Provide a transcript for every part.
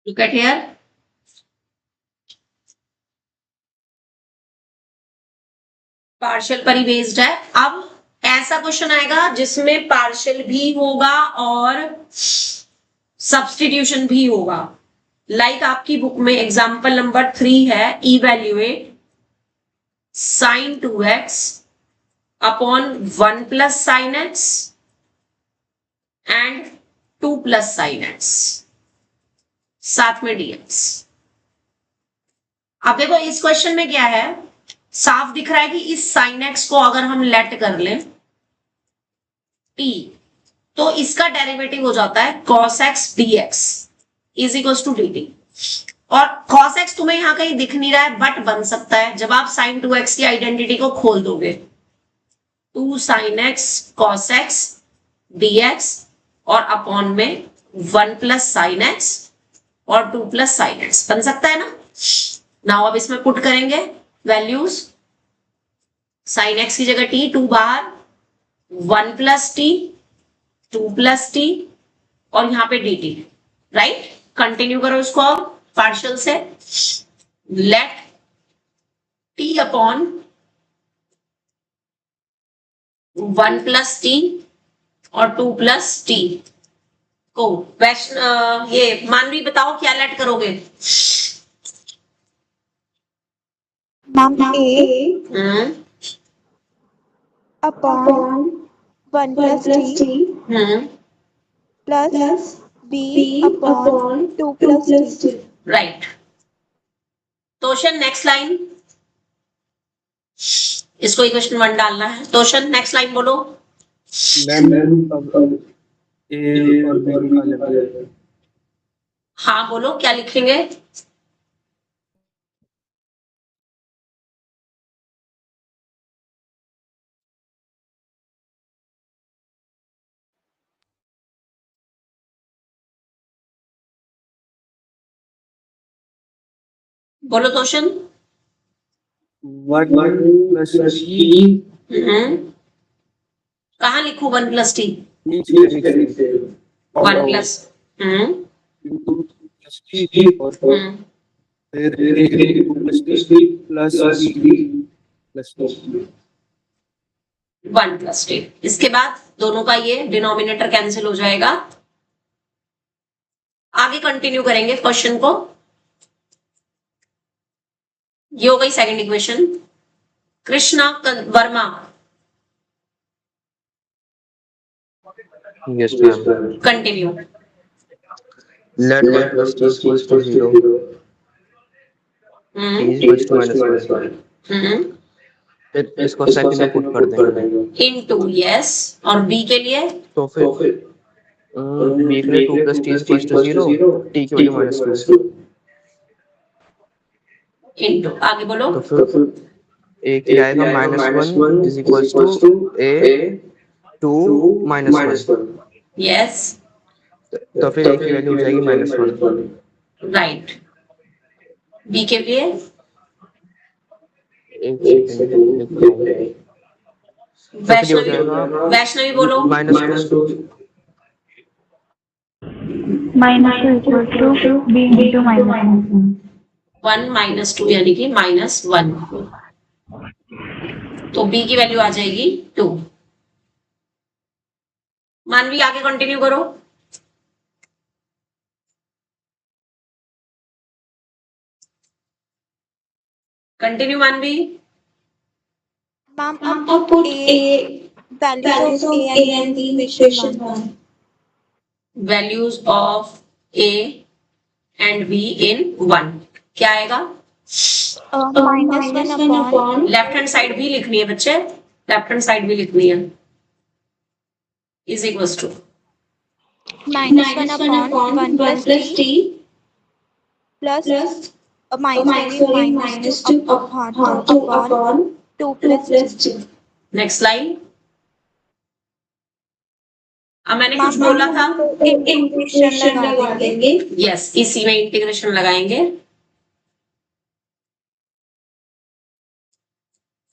Look at here. Partial पर ही based है। अब ऐसा क्वेश्चन आएगा जिसमें पार्शियल भी होगा और सब्स्टिट्यूशन भी होगा। लाइक आपकी बुक में एग्जाम्पल नंबर 3 है, evaluate sin 2x upon 1 plus sin x and 2 plus sin x साथ में dx। अब देखो इस क्वेश्चन में क्या है, साफ दिख रहा है कि इस sin x को अगर हम लेट कर लें t, तो इसका डेरिवेटिव हो जाता है cos x dx is equal to dt। और cos x तुम्हें यहां कहीं दिख नहीं रहा है, बट बन सकता है जब आप sin 2x की आइडेंटिटी को खोल दोगे। 2 sin x cos x dx और अपॉन में 1 प्लस sin x और 2 प्लस sin x बन सकता है ना। नाउ अब इसमें पुट करेंगे वैल्यूज, sin x की जगह t, 2 बाहर, 1 प्लस t, 2 प्लस t और यहां पे dt, राइट। कंटिन्यू करो इसको अब पार्शियल से, let t upon 1 plus t और 2 प्लस t को ये मानवी बताओ क्या लेट करोगे। Ma'am a upon 1 plus t plus b upon 2 plus t। Right. Toshan next line, इसको इक्वेशन 1 डालना है। तोशन नेक्स्ट लाइन बोलो। हाँ बोलो क्या लिखेंगे। बोलो तोशन। 1 प्लस t। कहाँ लिखूं 1 plus t? 1 plus plus 1 plus t। इसके बाद दोनों का ये डिनोमिनेटर कैंसिल हो जाएगा। आगे कंटिन्यू करेंगे क्वेश्चन को। ये हो गई second equation. Krishna Verma. Yes, ma'am. Continue. Let 1 plus t is equals to 0. T is equals to minus 1. फिर इसको सेकंड में पुट कर देंगे इनटू यस, और बी के लिए तो फिर b के लिए 2 plus t is equals to 0, t की वैल्यू -2 इनटू, आगे बोलो। तो फिर a के लिए आएगा -1 is equals to a 2 -1। Yes, तो फिर a की वैल्यू हो जाएगी -1। राइट। बी के लिए वैष्णवी बोलो। -2 b into -1। 1 -2 यानी कि -1। तो बी की वैल्यू आ जाएगी 2। मानवी आगे कंटिन्यू करो। कंटिन्यू मानवी। मैम अब put a values of a and b equation 1। Values of a and b इन 1 क्या आएगा? -1 अपॉन लेफ्ट हैंड साइड भी लिखनी है बच्चे, लेफ्ट हैंड साइड भी लिखनी है। Is equals to -1 upon 1 plus t plus -2 upon 2 plus t। Next line. अब मैंने कुछ बोला था, इंटीग्रेशन लगा देंगे। यस, इसी में इंटीग्रेशन लगाएंगे।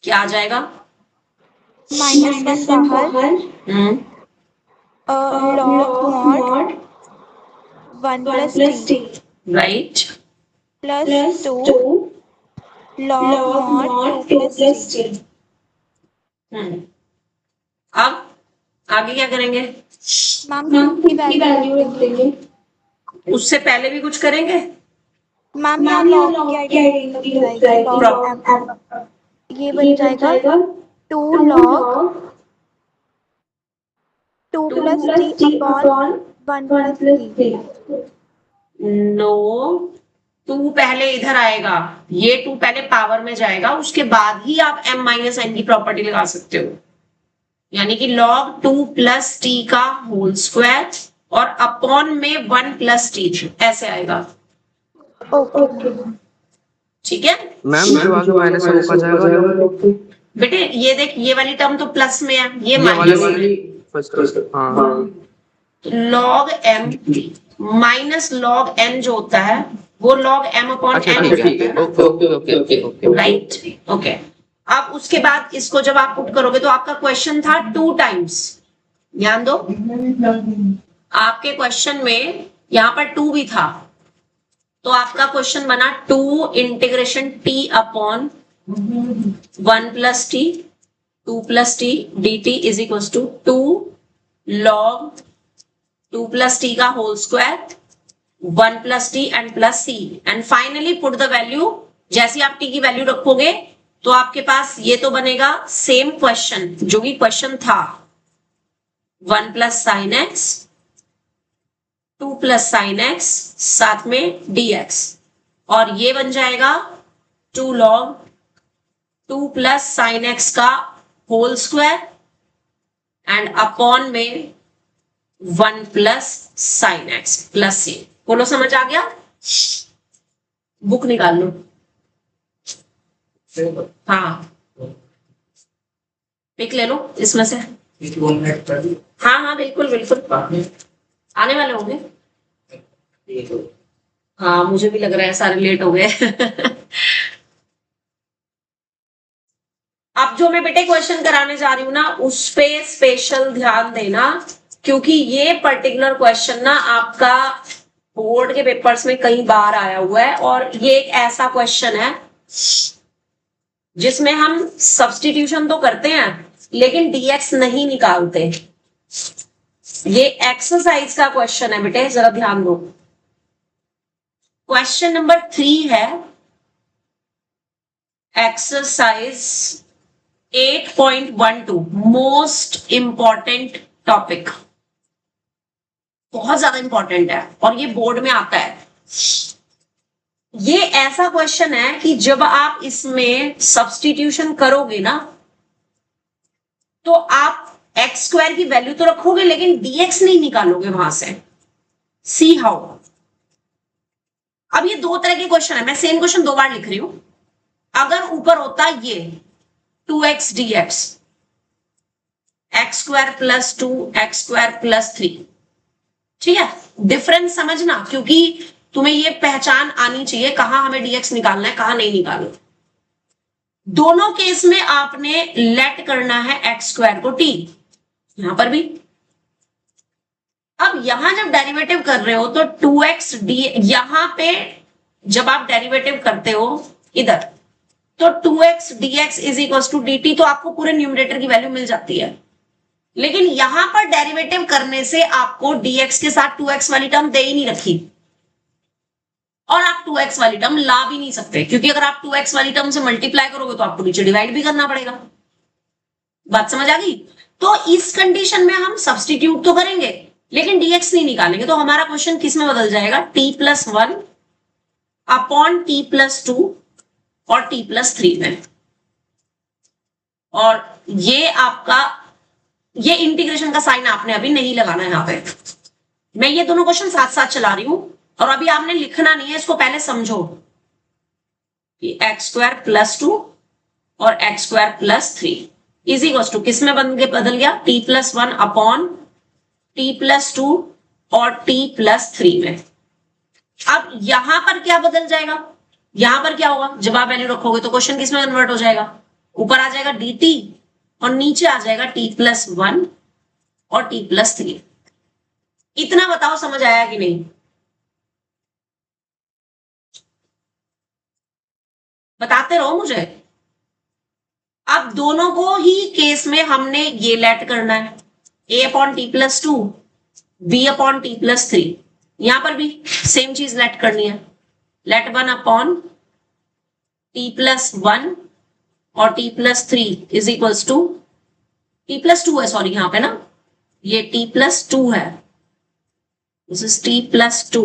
क्या आ जाएगा? -1 बाहर, log mod 1 plus t right. plus 2 log mod 2 plus 3. अब आगे क्या करेंगे? मैम 2 की वैल्यू रख देंगे. उससे पहले भी कुछ करेंगे? मैम यहाँ log की आइडेंटिटी लग जाएगी. log m. ये बन जाएगा 2 log 2 plus 3 upon 1 plus 3. No, 2 पहले इधर आएगा, ये 2 पहले पावर में जाएगा, उसके बाद ही आप m माइनस n की प्रॉपर्टी लगा सकते हो, यानी कि log 2 प्लस टी का होल स्क्वायर और अपॉन में 1 प्लस टी, ऐसे आएगा। ओके. ठीक है मैम जो आगे माइनस है वो का जाएगा? बेटे, ये देख, ये वाली टर्म तो प्लस में है, ये वाली माइनस। फर्स्ट, हाँ, log m minus log n जो होता है वो log m अपॉन अच्छा n हो ठीक है, जाता है, okay okay okay okay, right. Okay, अब उसके बाद इसको जब आप पुट करोगे तो आपका क्वेश्चन था 2 टाइम्स, ध्यान दो, आपके क्वेश्चन में यहां पर 2 भी था, तो आपका क्वेश्चन बना 2 integration t upon 1 plus t 2 plus t d t is equal to 2 log 2 plus t का whole square 1 plus t and plus c and finally put the value, जैसे आप t की वैल्यू रखोगे तो आपके पास ये तो बनेगा सेम क्वेश्चन जो कि क्वेश्चन था 1 plus sin x 2 plus sin x साथ में dx, और ये बन जाएगा 2 log 2 plus sin x का होल स्क्वायर एंड अपॉन में 1 प्लस साइन एक्स प्लस सी। बोलो समझ आ गया? बुक निकाल लो। हाँ, पिक ले लो इसमें से। हाँ हाँ बिल्कुल बिल्कुल, आने वाले होंगे। हाँ मुझे भी लग रहा है सारे लेट हो गए। अब जो मैं बेटे क्वेश्चन कराने जा रही हूँ ना, उस पे स्पेशल ध्यान देना, क्योंकि ये पर्टिकुलर क्वेश्चन ना आपका बोर्ड के पेपर्स में कई बार आया हुआ है, और ये एक ऐसा क्वेश्चन है जिसमें हम सब्स्टिट्यूशन तो करते हैं लेकिन dx नहीं निकालते। ये एक्सरसाइज का क्वेश्चन है बेटे, जरा ध्यान दो। क्वेश्चन नंबर 3 है एक्सरसाइज 8.12, मोस्ट इंपॉर्टेंट टॉपिक, बहुत ज्यादा इंपॉर्टेंट है और ये बोर्ड में आता है। ये ऐसा क्वेश्चन है कि जब आप इसमें सब्स्टिट्यूशन करोगे ना तो आप एक्स स्क्वायर की वैल्यू तो रखोगे लेकिन dx नहीं निकालोगे वहां से। See how. अब ये 2 तरह के क्वेश्चन है, मैं सेम क्वेश्चन 2 बार लिख रही हूं। अगर ऊपर होता ये 2x dx, x square plus 2 x square plus 3, ठीक है, डिफरेंस समझना, क्योंकि तुम्हें ये पहचान आनी चाहिए कहां हमें dx निकालना है कहां नहीं निकालना। दोनों केस में आपने लेट करना है एक्स स्क्वायर को t, यहां पर भी। अब यहां जब डेरिवेटिव कर रहे हो तो 2x d, यहां पे जब आप डेरिवेटिव करते हो इधर तो 2x dx is equal to dt, तो आपको पूरे न्यूमरेटर की वैल्यू मिल जाती है। लेकिन यहां पर डेरिवेटिव करने से आपको dx के साथ 2x वाली टर्म दे ही नहीं रखी, और आप 2x वाली टर्म ला भी नहीं सकते, क्योंकि अगर आप 2x वाली टर्म से मल्टीप्लाई करोगे तो आपको नीचे डिवाइड भी करना पड़ेगा। बात समझ आ गई? तो इस कंडीशन में हम सब्स्टिट्यूट तो करेंगे लेकिन dx नहीं निकालेंगे, तो हमारा क्वेश्चन किस में बदल जाएगा? t+1 अपॉन t+2 और t+3 में। और ये आपका, ये इंटीग्रेशन का साइन आपने अभी नहीं लगाना है। यहां पे मैं ये दोनों क्वेश्चन साथ साथ चला रही हूं और अभी आपने लिखना नहीं है, इसको पहले समझो कि एक्स स्क्वायर प्लस 2 और x square plus 3 is equal to किस में बदल गया? t+1 अपॉन t+2 और t+3 में। अब यहां पर क्या बदल जाएगा? यहां पर क्या होगा? जब आप वैल्यू रखोगे तो क्वेश्चन किस में कन्वर्ट हो जाएगा? ऊपर आ जाएगा dt और नीचे आ जाएगा t+1 और t+3। इतना बताओ समझ आया कि नहीं? बताते रहो मुझे। अब दोनों को ही केस में हमने ये लेट करना है, a upon T plus two, b upon T plus three. यहां पर भी सेम चीज लेट करनी है, let one upon T plus one और T plus three is equals to T plus two है, सॉरी यहां पे ना ये टी प्लस टू है, this is T plus two.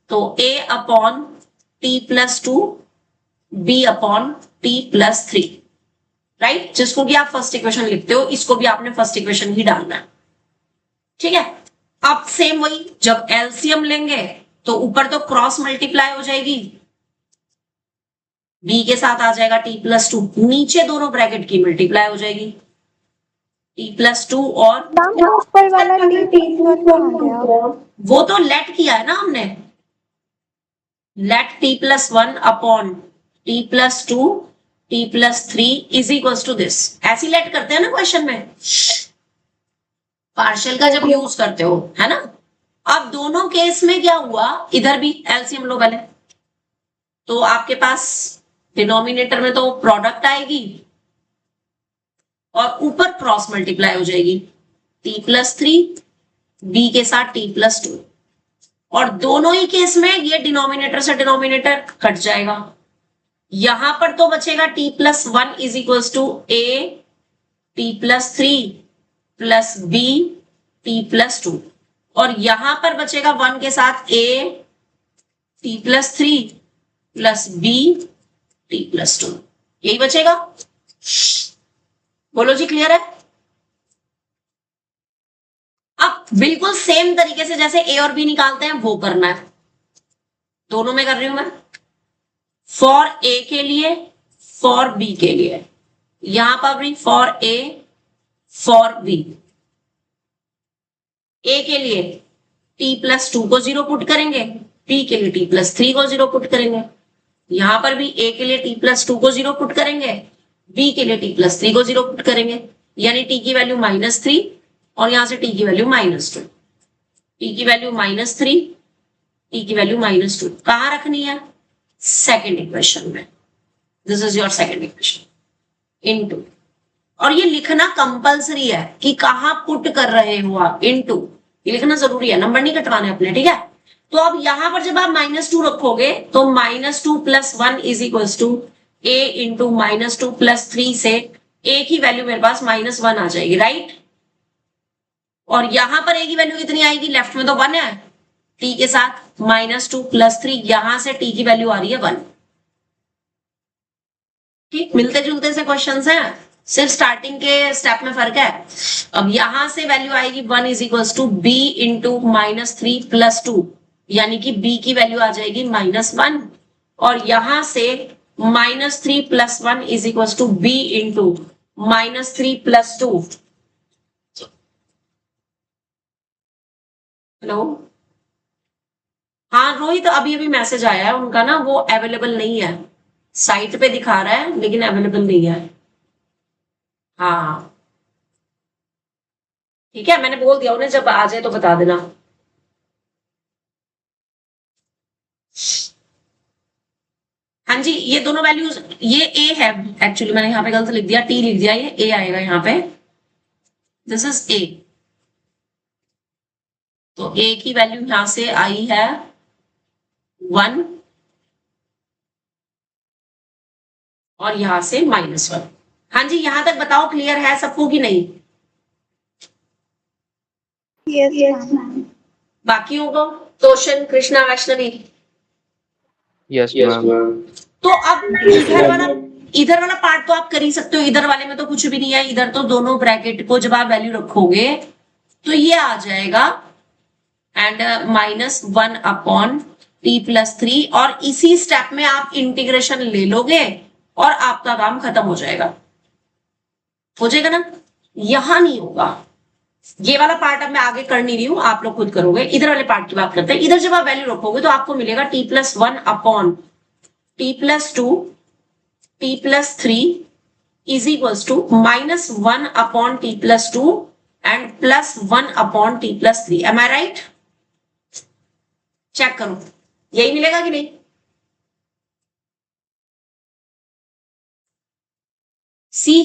तो a upon T plus two, b upon T plus three, right. जिसको भी आप फर्स्ट इक्वेशन लिखते हो, इसको भी आपने फर्स्ट इक्वेशन ही डालना है, ठीक है। अब सेम वही, जब एलसीएम लेंगे तो ऊपर तो क्रॉस मल्टीप्लाई हो जाएगी, b के साथ आ जाएगा टी प्लस टू, नीचे दोनों ब्रैकेट की मल्टीप्लाई हो जाएगी टी प्लस टू, और मैम ऊपर वाला t+1 कहाँ गया? वो तो लेट किया है ना हमने, let t plus one upon T plus two T plus three is equal to this, ऐसी लेट करते हैं ना क्वेश्चन में, पार्शियल का जब यूज करते हो, है ना। अब दोनों केस में क्या हुआ, इधर भी एलसीएम लो पहले, तो आपके पास डिनोमिनेटर में तो प्रोडक्ट आएगी और ऊपर क्रॉस मल्टीप्लाई हो जाएगी, टी प्लस थ्री बी के साथ टी प्लस टू, और दोनों ही केस में ये डिनोमिनेटर से डिनोमिनेटर कट जाएगा। यहां पर तो बचेगा t plus one is equals to a t plus three plus b t plus two, और यहां पर बचेगा वन के साथ a t plus three plus b t plus two, यही बचेगा। बोलो जी, क्लियर है। अब बिल्कुल सेम तरीके से जैसे ए और बी निकालते हैं वो करना है, दोनों में कर रही हूं मैं, फॉर ए के लिए फॉर बी के लिए, यहां पर भी फॉर ए फॉर बी। ए के लिए टी प्लस टू को जीरो पुट करेंगे, बी के लिए टी प्लस थ्री को जीरो पुट करेंगे, यहां पर भी ए के लिए टी प्लस टू को जीरो पुट करेंगे, बी के लिए टी प्लस थ्री को जीरो पुट करेंगे, यानी टी की वैल्यू -3 और यहां से टी की वैल्यू -2, टी की वैल्यू -3, टी की वैल्यू -2 कहां रखनी है, सेकेंड इक्वेशन में। This is your second equation into, और ये लिखना कंपलसरी है कि कहां पुट कर रहे हो आप, इनटू, ये लिखना जरूरी है, नंबर नहीं कटवाने अपने, ठीक है। तो अब यहां पर जब आप -2 रखोगे तो -2 + 1 is equals to a into -2 + 3 से a की वैल्यू मेरे पास -1 आ जाएगी, राइट। और यहां पर a की वैल्यू कितनी आएगी, लेफ्ट में तो 1 है, t के साथ -2 + 3, यहां से t की वैल्यू आ रही है 1। ठीक, मिलते जुलते से क्वेश्चंस हैं, सिर्फ स्टार्टिंग के स्टेप में फर्क है। अब यहां से वैल्यू आएगी 1 is equals to b into -3 + 2, यानी कि b की वैल्यू आ जाएगी -1, और यहां से -3 + 1 is equals to b into -3 + 2। Hello, हाँ रोहित, अभी अभी मैसेज आया है उनका ना, वो अवेलेबल नहीं है, साइट पे दिखा रहा है लेकिन अवेलेबल नहीं है। हाँ ठीक है, मैंने बोल दिया उन्हें, जब आ जाए तो बता देना। हाँ जी, ये दोनों वैल्यूज, ये ए है, एक्चुअली मैंने यहाँ पे गलत लिख दिया, टी लिख दिया, ये ए आएगा यहाँ पे, दिस इज ए। तो ए की वैल्यू यहां से आई है 1 और यहां से -1। हाँ जी, यहां तक बताओ क्लियर है सबको कि नहीं, Yes, ma'am. बाकियों को, तोशन, कृष्णा, वैष्णवी। Yes, ma'am. तो अब इधर वाला पार्ट तो आप कर ही सकते हो, इधर वाले में तो कुछ भी नहीं है, इधर तो दोनों ब्रैकेट को जब आप वैल्यू रखोगे तो ये आ जाएगा एंड -1 अपॉन t + 3, और इसी स्टेप में आप इंटीग्रेशन ले लोगे और आपका काम खत्म हो जाएगा ना। यहां नहीं होगा, ये वाला पार्ट अब मैं आगे कर नहीं रही हूं, आप लोग खुद करोगे। इधर वाले पार्ट की बात करते हैं, इधर जब आप वैल्यू रखोगे तो आपको मिलेगा t + 1 upon t + 2 t + 3 is equals to -1 upon t + 2 and +1 upon t + 3। Am I right? Check करो, यही मिलेगा कि नहीं। See,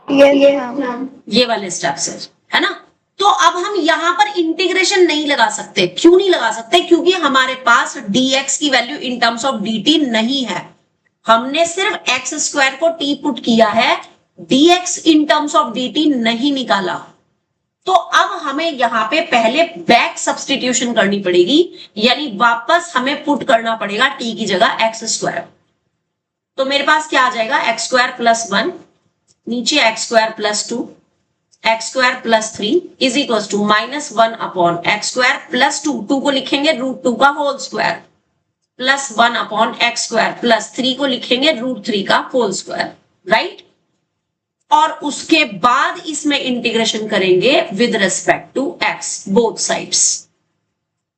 yes ma'am. ये वाले स्टेप्स है ना। तो अब हम यहां पर इंटीग्रेशन नहीं लगा सकते। क्यों नहीं लगा सकते? क्योंकि हमारे पास dx की value in terms of dt नहीं है। हमने सिर्फ एक्स स्क्वायर को t पुट किया है, dx in terms of dt नहीं निकाला। तो अब हमें यहां पे पहले बैक सब्सटीट्यूशन करनी पड़ेगी, यानी वापस हमें पुट करना पड़ेगा t की जगह एक्स स्क्वायर। तो मेरे पास क्या आ जाएगा, एक्स स्क्वायर प्लस 1, नीचे x square plus 2, x square plus 3 is equal to minus 1 upon x square plus 2, 2 को लिखेंगे √2 का whole square, plus 1 upon x square plus 3 को लिखेंगे √3 का होल स्क्वायर, राइट। और उसके बाद इसमें इंटीग्रेशन करेंगे with respect to x, both sides.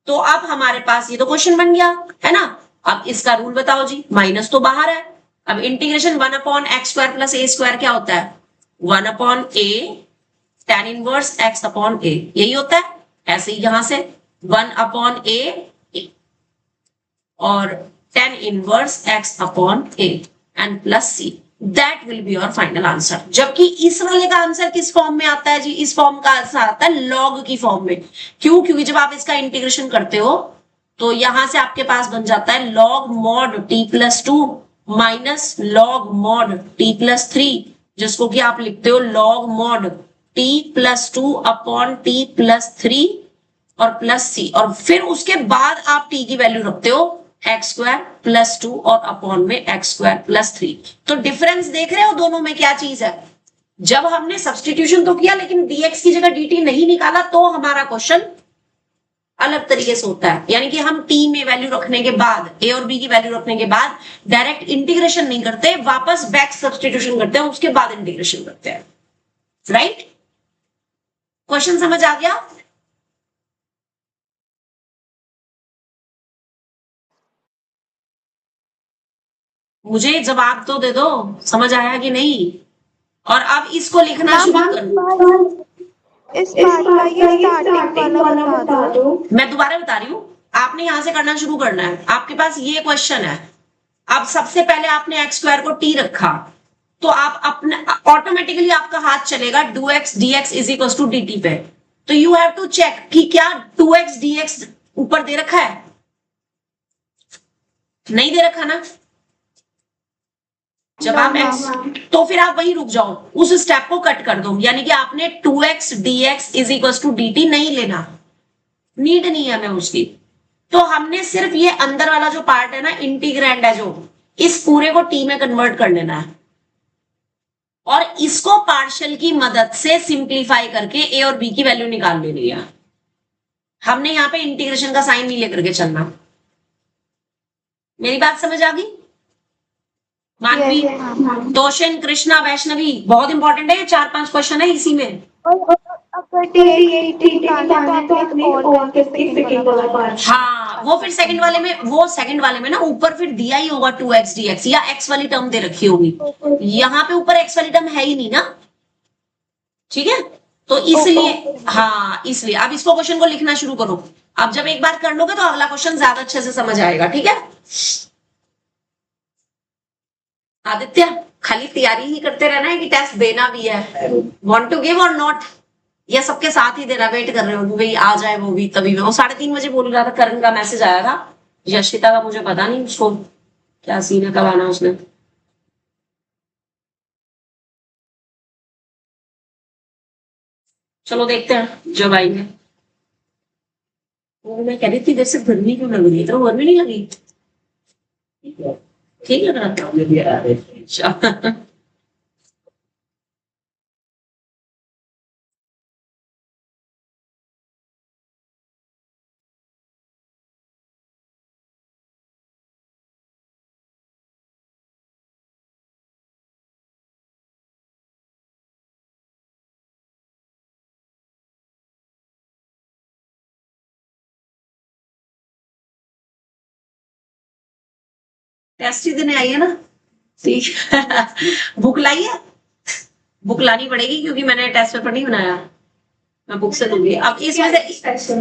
तो अब हमारे पास ये तो क्वेश्चन बन गया है ना। अब इसका रूल बताओ जी, माइनस तो बाहर है। अब integration 1 upon x square plus A square क्या होता है, 1 upon A tan inverse x upon a, यही होता है। ऐसे ही यहां से 1 अपॉन a और tan inverse x upon a and plus c, that will be your final answer. जबकि इस वाले का आंसर किस फॉर्म में आता है जी, इस फॉर्म का आंसर आता है लॉग की फॉर्म में। क्यों? क्योंकि जब आप इसका इंटीग्रेशन करते हो तो यहां से आपके पास बन जाता है log mod t plus 2 minus log mod t plus 3, जिसको कि आप लिखते हो log mod t plus 2 upon t plus 3 और प्लस c, और फिर उसके बाद आप t की वैल्यू रखते हो एक्स स्क्वायर प्लस 2 और अपॉन में एक्स स्क्वायर प्लस 3। तो डिफरेंस देख रहे हो दोनों में क्या चीज है। जब हमने सब्सटीट्यूशन तो किया लेकिन dx की जगह dt नहीं निकाला, तो हमारा क्वेश्चन अलग तरीके से होता है। यानी कि हम t में वैल्यू रखने के बाद, a और b की वैल्यू रखने के बाद डायरेक्ट इंटीग्रेशन नहीं करते, वापस बैक सब्सटीट्यूशन करते हैं, उसके बाद इंटीग्रेशन करते हैं, राइट। क्वेश्चन समझ आ गया? मुझे जवाब तो दे दो, समझ आया कि नहीं। और अब इसको लिखना शुरू करो। इस पार्ट का ये स्टार्टिंग वाला बता दो। मैं दोबारा बता रही हूं, आपने यहां से करना शुरू करना है। आपके पास ये क्वेश्चन है। अब सबसे पहले आपने एक्स स्क्वायर को t रखा, तो आप अपने ऑटोमेटिकली आपका हाथ चलेगा 2x dx is equal to dt पे। तो यू हैव टू चेक कि क्या 2x dx ऊपर दे रखा है, नहीं दे रखा ना। जब आप x, तो फिर आप वहीं रुक जाओ, उस स्टेप को कट कर दो। यानी कि आपने 2x dx is equal to dt नहीं लेना, नीड नहीं है हमें उसकी। तो हमने सिर्फ ये अंदर वाला जो पार्ट है ना, इंटीग्रैंड है जो, इस पूरे को t में कन्वर्ट कर लेना है और इसको पार्शियल की मदद से सिंप्लीफाई करके a और b की वैल्यू निकाल लेनी है। हमने यहां पे इंटीग्रेशन का साइन नहीं लेकर के चलना। मेरी बात समझ आ गई? मानवी, तोशन, कृष्णा, वैष्णवी, बहुत इंपॉर्टेंट है ये 4-5 क्वेश्चन है इसी में। हाँ, वो फिर सेकंड वाले में, वो सेकंड वाले में ना ऊपर फिर दिया ही होगा 2x dx, या x वाली टर्म दे रखी होगी। यहाँ पे ऊपर x वाली टर्म है ही नहीं ना, ठीक है। तो इसलिए हाँ, इसलिए अब इसको क्वेश्चन को लिखना शुरू करो। अब जब एक बार कर लोगे तो अगला क्वेश्चन ज्यादा अच्छे से समझ आएगा, ठीक है। आदित्य, खाली तैयारी ही करते रहना है कि टेस्ट देना भी है? वांट टू गिव और नॉट, या सबके साथ ही देना? वेट कर रहे हो भाई आ जाए वो भी, तभी वो 3:30 बजे बोल रहा था। करण का मैसेज आया था, यशिता का मुझे पता नहीं, उसको क्या सीन है, कब आना उसने। चलो देखते हैं जब आएंगे। वो मैं कह रही थी, जैसे गर्मी क्यों लग रही है, तो गर्मी नहीं लगी? ठीक लग रहा था। टेस्ट ही देने आई है ना, ठीक है। बुक लाई है? बुक लानी पड़ेगी क्योंकि मैंने टेस्ट पेपर नहीं बनाया, मैं बुक से लूंगी। अब इसमें से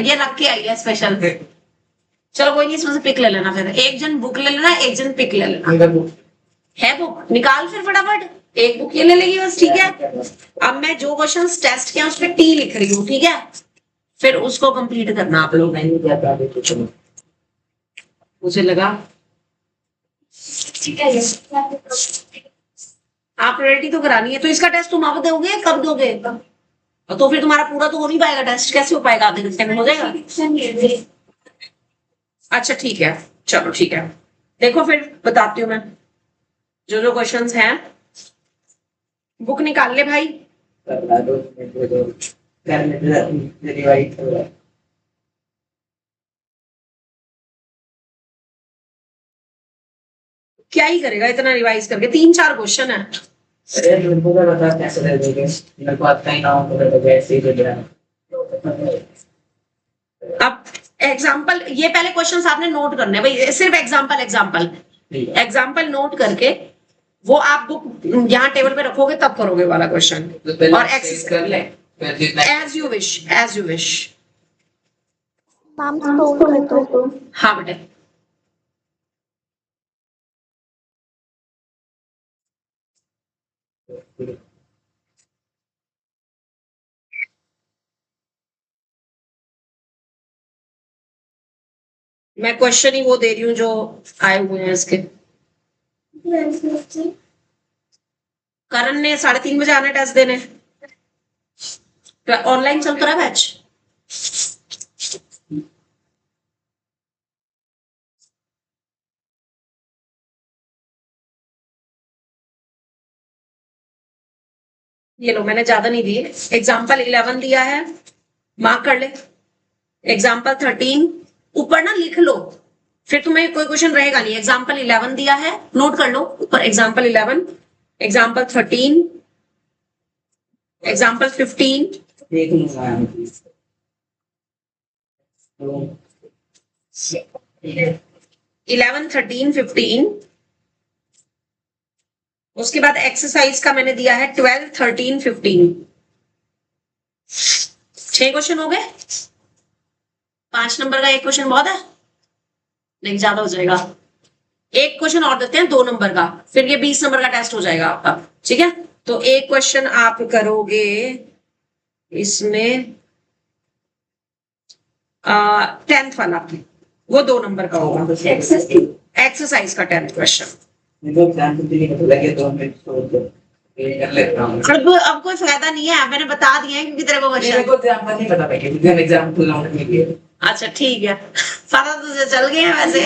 ये रख के आई है स्पेशल। चलो कोई नहीं, इसमें से पिक ले लेना, फिर एक जन बुक ले लेना, एक जन पिक ले लेना। है बुक, निकाल फिर फटाफट, एक बुक ये ले लेगी बस, ठीक है। अब मैं जो क्वेश्चंस टेस्ट किया उस पे टी लिख रही हूँ, ठीक है, फिर उसको कंप्लीट करना आप लोग। मुझे लगा ठीक है, आप रेडी तो करानी है, तो इसका टेस्ट तुम अब दोगे, कब दोगे? तो फिर तुम्हारा पूरा तो हो नहीं पाएगा टेस्ट, कैसे हो पाएगा, आधे घंटे में हो जाएगा? अच्छा ठीक है, चलो ठीक है, देखो फिर बताती हूँ मैं जो जो क्वेश्चंस हैं। बुक निकाल ले भाई। क्या ही करेगा इतना रिवाइज करके, 3-4 क्वेश्चन है। अरे मेरे को क्या बता कैसे दे देंगे, मेरे को आता ही ना हो तो ऐसे ही दे दिया। अब एग्जाम्पल, ये पहले क्वेश्चंस आपने नोट करने भाई, सिर्फ एग्जाम्पल एग्जाम्पल एग्जाम्पल नोट करके वो आप बुक यहाँ टेबल पे रखोगे तब करोगे वाला क्वेश्चन, और एक्सरसाइज कर ले as you wish, as you wish. Ma'am scroll कर दो। हाँ बेटे, मैं क्वेश्चन ही वो दे रही हूँ जो आए हुए हैं इसके। करण ने 3:30 बजे आना टेस्ट देने, ऑनलाइन चल रहा है बैच। ये लो, मैंने ज्यादा नहीं दिए। एग्जाम्पल 11 दिया है, मार्क कर ले। एग्जाम्पल 13 ऊपर ना लिख लो, फिर तुम्हें कोई क्वेश्चन रहेगा नहीं। एग्जाम्पल 11 दिया है, नोट कर लो ऊपर, एग्जाम्पल 11, एग्जाम्पल 13, एग्जाम्पल 15, देख लूंगा 11, 13, 15। उसके बाद एक्सरसाइज का मैंने दिया है 12, 13, 15। 6 क्वेश्चन हो गए। 5 नंबर का एक क्वेश्चन बहुत है, नहीं ज्यादा हो जाएगा। एक क्वेश्चन और देते हैं 2 नंबर का, फिर ये 20 नंबर का टेस्ट हो जाएगा आपका, ठीक है। तो एक क्वेश्चन आप करोगे इसमें 10th वाला, वो 2 नंबर का होगा, एक्सरसाइज का 10th क्वेश्चन। लगे 2 मिनट कर लेता हूँ। अब कोई फायदा नहीं है, मैंने बता दिया है क्योंकि तेरे को मेरे क्वेश्चन। को एग्जाम्पल नहीं पता भाई, मैं एग्जाम्पल लाऊंगा के लिए। अच्छा ठीक है, पता तुझे चल गया है वैसे।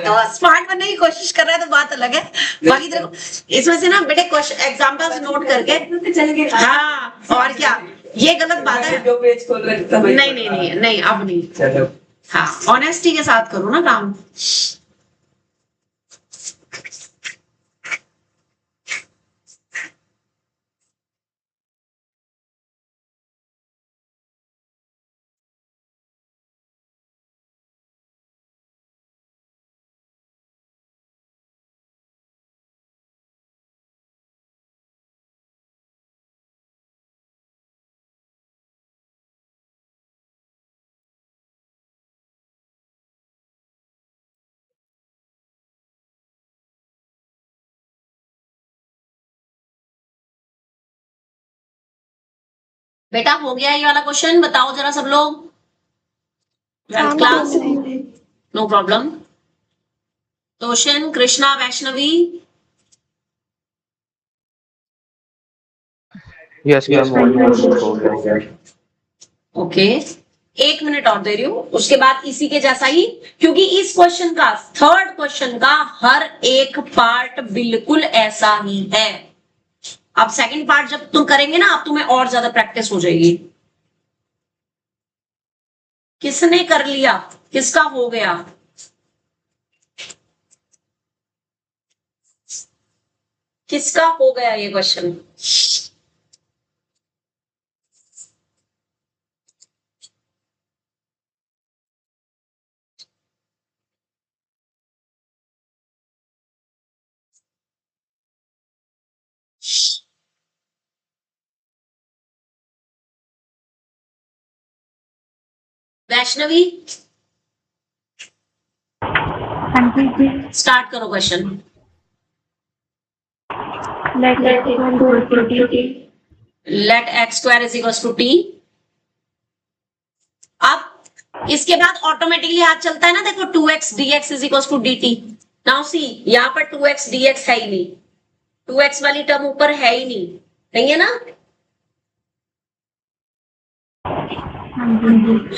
तो स्मार्ट बनने की कोशिश कर रहा है तो बात अलग है, बाकी तेरे को इसमें से ना बेटे क्वेश्चन एग्जाम्पल्स नोट करके चल गया। हाँ, और क्या, ये गलत बात है। जो पेज खोल रहे थे नहीं नहीं नहीं नहीं, अब नहीं। चलो हाँ, ऑनेस्टी के साथ करो ना काम। बेटा हो गया ये वाला क्वेश्चन, बताओ जरा सब लोग। Ma'am class, 2 minute. No problem. Toshan, Krishna, Vaishnavi, Yes, ma'am. Almost हो गया. ओके। 1 मिनट और दे रही हूँ, उसके बाद इसी के जैसा ही, क्योंकि इस क्वेश्चन का, 3rd क्वेश्चन का हर एक पार्ट बिल्कुल ऐसा ही है। अब 2nd पार्ट जब तुम करेंगे ना, अब तुम्हें और ज्यादा प्रैक्टिस हो जाएगी। किसने कर लिया, किसका हो गया? किसका हो गया ये क्वेश्चन? वैष्णवी, हाँ जी। स्टार्ट करो question. Let x equal to t. Let x square is equal to t. अब इसके बाद ऑटोमेटिकली हाथ चलता है ना, देखो 2x dx is equal to dt। Now see यहाँ पर 2x dx है ही नहीं, 2x वाली टर्म ऊपर है ही नहीं, नहीं है ना?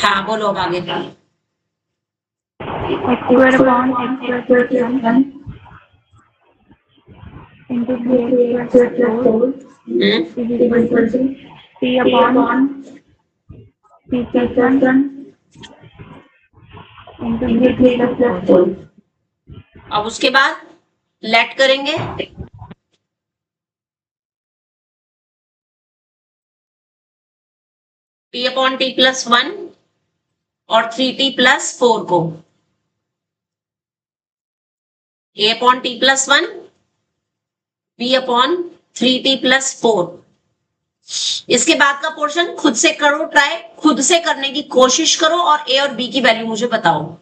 हाँ बोलो अब आगे। X square upon x square plus 1 into 3x plus 4 is equal to t upon t plus 1 into 3 plus 4. अब उसके बाद लेट करेंगे, t अपॉन टी प्लस 1 और 3t प्लस 4 को, a upon T plus 1 b upon 3t plus 4। इसके बाद का portion खुद से करो, ट्राई खुद से करने की कोशिश करो और a और b की वैल्यू मुझे बताओ।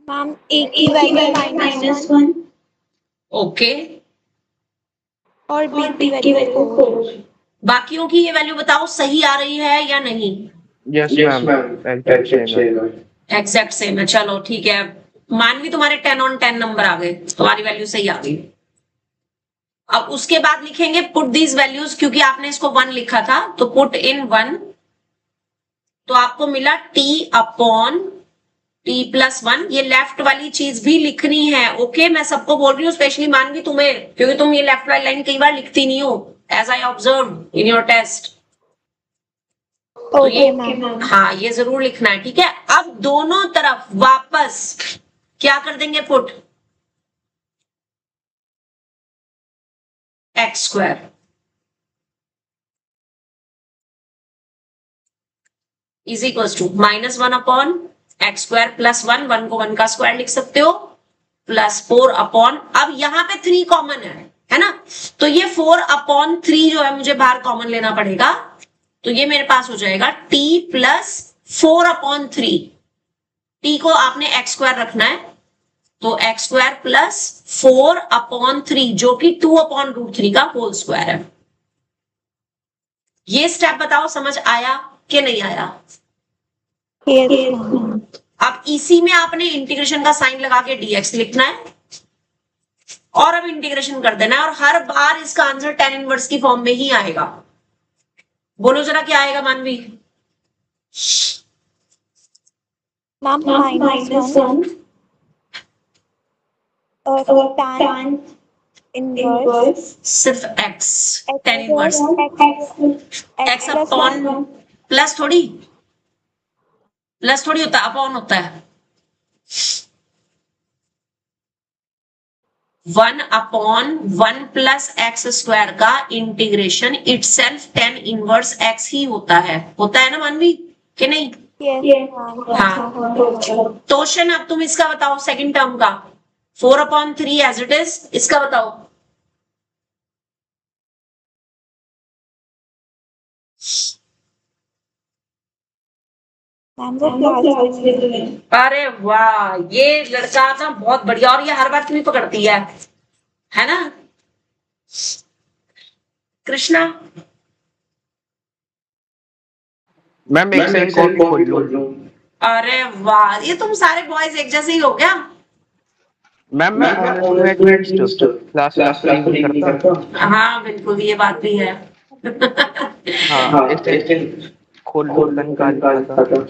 मैम a की वैल्यू -1 ओके, और b की वैल्यू 4। बाकियों की ये वैल्यू बताओ सही आ रही है या नहीं? Yes, ma'am. Exact same है. एग्जैक्ट सेम है, चलो ठीक है। मानवी तुम्हारे 10 on 10 नंबर आ गए, तुम्हारी वैल्यू सही आ गई। अब उसके बाद लिखेंगे पुट दीज वैल्यूज, क्योंकि आपने इसको 1 लिखा था तो पुट इन 1, तो आपको मिला t अपॉन t प्लस 1। ये लेफ्ट वाली चीज भी लिखनी है, ओके? मैं सबको बोल रही हूँ, स्पेशली मानवी तुम्हें, क्योंकि तुम ये लेफ्ट वाली लाइन कई बार लिखती नहीं हो, as I observe in your test. तो ये हाँ ये जरूर लिखना है, ठीक है? अब दोनों तरफ वापस क्या कर देंगे put, x square is equal to -1 upon x square plus 1, 1 को 1 का स्क्वायर लिख सकते हो, प्लस 4 अपॉन, अब यहाँ पे 3 कॉमन है है ना। तो ये 4/3 जो है मुझे बाहर कॉमन लेना पड़ेगा, तो ये मेरे पास हो जाएगा t प्लस 4/3। t को आपने x² रखना है, तो x² प्लस 4/3 जो कि 2/√3 का होल स्क्वायर है। ये स्टेप बताओ समझ आया कि नहीं आया? Yes, ma'am. अब इसी में आपने इंटीग्रेशन का साइन लगा के dx लिखना है और अब इंटीग्रेशन कर देना है, और हर बार इसका आंसर tan इनवर्स की फॉर्म में ही आएगा। बोलो जरा क्या आएगा मानवी? Ma'am, -1 tan inverse सिर्फ x tan x inverse x plus upon 1 plus थोड़ी होता है, अपॉन होता है। 1/1 प्लस x² का integration itself tan inverse x ही होता है ना मानवी कि नहीं? yes, ma'am. हाँ। तोशन अब तुम इसका बताओ, सेकंड टर्म का 4/3 एज इट इज, इसका बताओ। Ma'am, वो plus में अरे वाह, ये लड़का ना बहुत बढ़िया, और ये हर बार तुम्हें पकड़ती है ना कृष्णा? मैम एक सेकंड कॉपी खोल लूं। अरे वाह, ये तुम सारे बॉयज एक जैसे ही हो क्या? मैम मैं क्लास नहीं करता। हाँ बिल्कुल, ये बात भी है। हाँ एक सेकंड खोल लूं, निकाल था।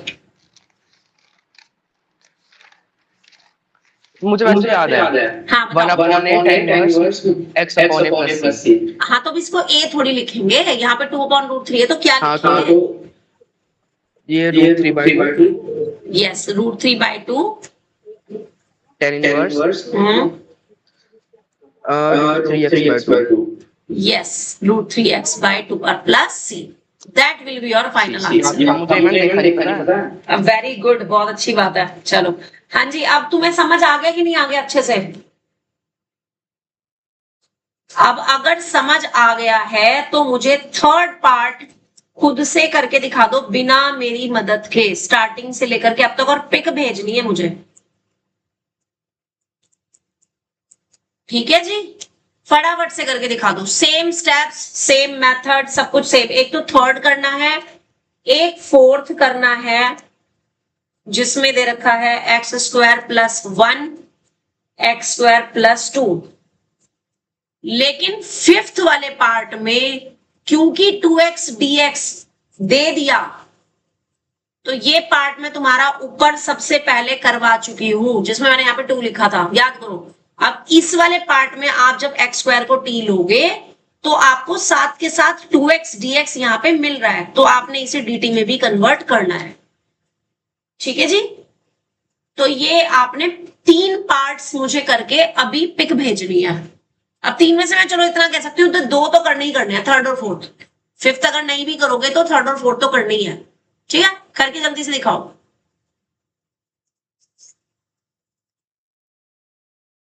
मुझे वैसे याद है। हाँ बताओ। 1/8 इनवर्स x/a+c। हाँ तो अब इसको a थोड़ी लिखेंगे, यहाँ पे 2/√3 है तो क्या हाँ लिखेंगे? तो ये √3/2 yes, √3/2 tan inverse 3x/2। yes, √3x/2 और plus c, that will be your final answer. मुझे मैंने देखा नहीं पता। वेरी गुड, बहुत अच्छी बात है। चलो हाँ जी, अब तुम्हें समझ आ गया कि नहीं आ गया अच्छे से? अब अगर समझ आ गया है तो मुझे थर्ड पार्ट खुद से करके दिखा दो बिना मेरी मदद के, स्टार्टिंग से लेकर के अब तक, और पिक भेजनी है मुझे। ठीक है जी, फटाफट से करके दिखा दो। सेम स्टेप्स, सेम मेथड, सब कुछ सेम। एक तो थर्ड करना है, एक फोर्थ करना है, जिसमें दे रखा है x² प्लस 1 x² प्लस 2। लेकिन फिफ्थ वाले पार्ट में क्योंकि 2x dx दे दिया, तो ये पार्ट में तुम्हारा ऊपर सबसे पहले करवा चुकी हूं, जिसमें मैंने यहाँ पे 2 लिखा था, याद करो। अब इस वाले पार्ट में आप जब x² को t लोगे तो आपको साथ के साथ 2x dx यहाँ पे मिल रहा है, तो आपने इसे dt में भी कन्वर्ट करना है। ठीक है जी, तो ये आपने 3 पार्ट्स मुझे करके अभी पिक भेजनी है। अब 3 में से मैं चलो इतना कह सकती हूँ, तो 2 तो करने ही करने हैं, थर्ड और फोर्थ। फिफ्थ अगर नहीं भी करोगे तो थर्ड और फोर्थ तो करनी ही है। ठीक है, करके जल्दी से दिखाओ।